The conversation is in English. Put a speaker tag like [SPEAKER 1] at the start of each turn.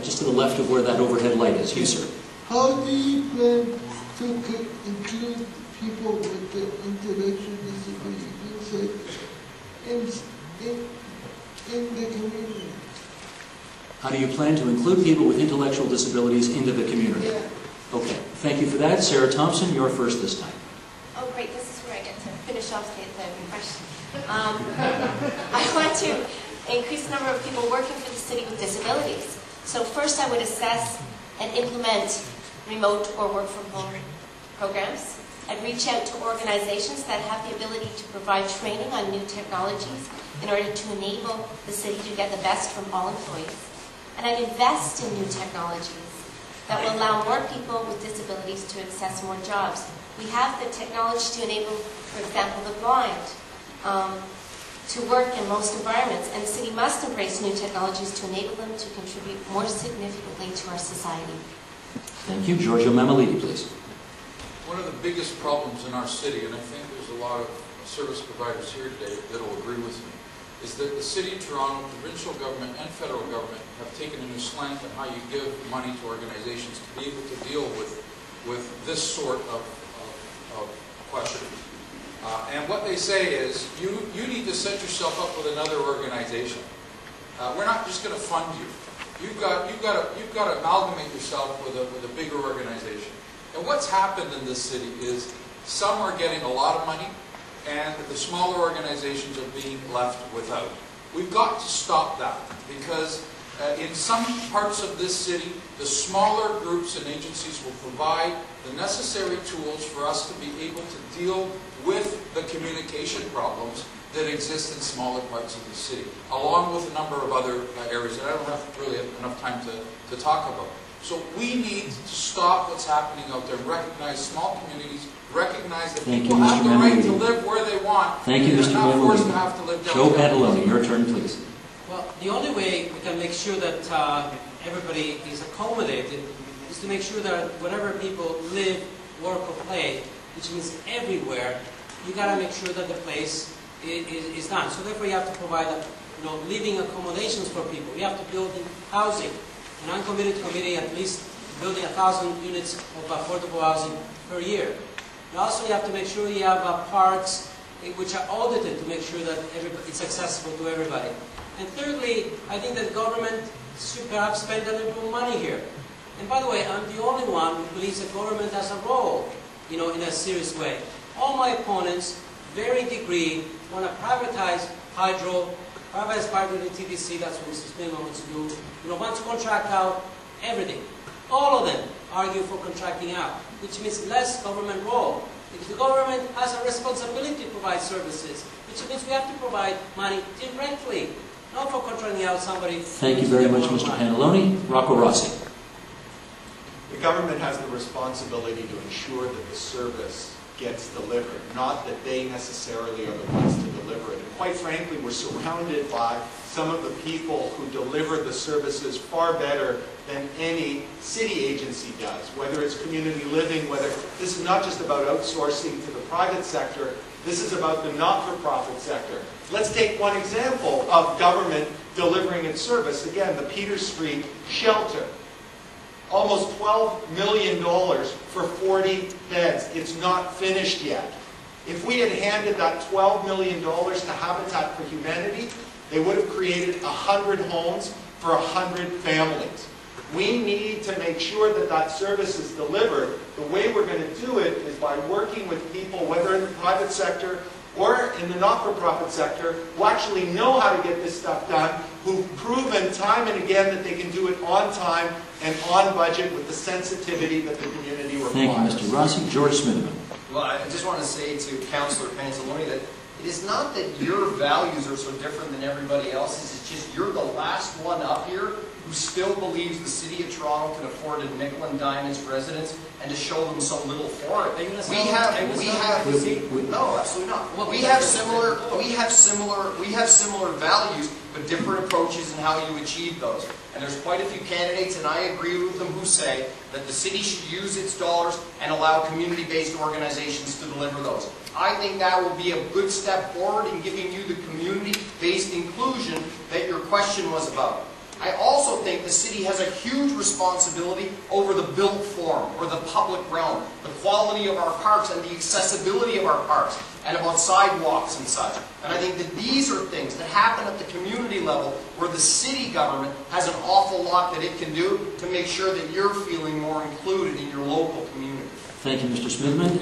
[SPEAKER 1] just to the left of where that overhead light is. You, sir.
[SPEAKER 2] How do you plan to include people with the intellectual disabilities in the community?
[SPEAKER 1] How do you plan to include people with intellectual disabilities into the community?
[SPEAKER 2] Yeah.
[SPEAKER 1] Okay, thank you for that. Sarah Thomson, you're first this time.
[SPEAKER 3] Oh, great. This is where I get to finish off the question. I want to increase the number of people working for the city with disabilities. So first I would assess and implement remote or work from home programs. I'd reach out to organizations that have the ability to provide training on new technologies in order to enable the city to get the best from all employees. And I'd invest in new technologies that will allow more people with disabilities to access more jobs. We have the technology to enable, for example, the blind to work in most environments, and the city must embrace new technologies to enable them to contribute more significantly to our society.
[SPEAKER 1] Thank you. Giorgio Mammoliti, please.
[SPEAKER 4] One of the biggest problems in our city, and I think there's a lot of service providers here today that will agree with me, is that the City of Toronto, provincial government and federal government have taken a new slant on how you give money to organizations to be able to deal with this sort of question. And what they say is, you need to set yourself up with another organization. We're not just going to fund you. You've got to amalgamate yourself with a bigger organization. And what's happened in this city is some are getting a lot of money, and the smaller organizations are being left without. We've got to stop that, because in some parts of this city, the smaller groups and agencies will provide the necessary tools for us to be able to deal with the communication problems that exist in smaller parts of the city, along with a number of other areas that I don't have really enough time to talk about. So we need to stop what's happening out there, recognize small communities, recognize that people have the right to live where they want.
[SPEAKER 1] Thank you, Mr.
[SPEAKER 4] Mammoliti. They're not forced to have to live down
[SPEAKER 1] Joe Pantalone, your turn, please.
[SPEAKER 5] Well, the only way we can make sure that everybody is accommodated is to make sure that wherever people live, work, or play, which means everywhere, you got to make sure that the place is done. So therefore, you have to provide living accommodations for people. You have to build housing. And I'm committed to committing at least building 1,000 units of affordable housing per year. And also, you have to make sure you have parks which are audited to make sure that it's accessible to everybody. And thirdly, I think that the government should perhaps spend a little more money here. And by the way, I'm the only one who believes that government has a role, in a serious way. All my opponents, varying degree, want to privatize hydro, privatize part of the TDC, that's what Mr. Smitherman wants to do, want to contract out everything. All of them argue for contracting out, which means less government role. Because the government has a responsibility to provide services, which means we have to provide money directly, not for contracting out somebody.
[SPEAKER 1] Thank you very much, Mr. Pantalone. Rocco Rossi.
[SPEAKER 6] The government has the responsibility to ensure that the service gets delivered, not that they necessarily are the ones to deliver it. And quite frankly, we're surrounded by some of the people who deliver the services far better than any city agency does, whether it's community living, whether this is not just about outsourcing to the private sector, this is about the not-for-profit sector. Let's take one example of government delivering its service. Again, the Peters Street shelter. Almost $12 million for 40 beds. It's not finished yet. If we had handed that $12 million to Habitat for Humanity, they would have created 100 homes for 100 families. We need to make sure that that service is delivered. The way we're going to do it is by working with people, whether in the private sector or in the not-for-profit sector, who actually know how to get this stuff done, who've proven time and again that they can do it on time and on budget with the sensitivity that the community requires.
[SPEAKER 1] Thank you, Mr. Rossi. George Smitherman.
[SPEAKER 7] Well, I just want to say to Councillor Pantalone that it is not that your values are so different than everybody else's, it's just you're the last one up here who still believes the City of Toronto can afford to nickel and dime its residents and to show them so little for it. No, absolutely not. Well, we have similar values, but different approaches in how you achieve those. And there's quite a few candidates, and I agree with them, who say that the city should use its dollars and allow community-based organizations to deliver those. I think that will be a good step forward in giving you the community-based inclusion that your question was about. I also think the city has a huge responsibility over the built form, or the public realm, the quality of our parks and the accessibility of our parks, and about sidewalks and such. And I think that these are things that happen at the community level where the city government has an awful lot that it can do to make sure that you're feeling more included in your local community.
[SPEAKER 1] Thank you, Mr. Smitherman.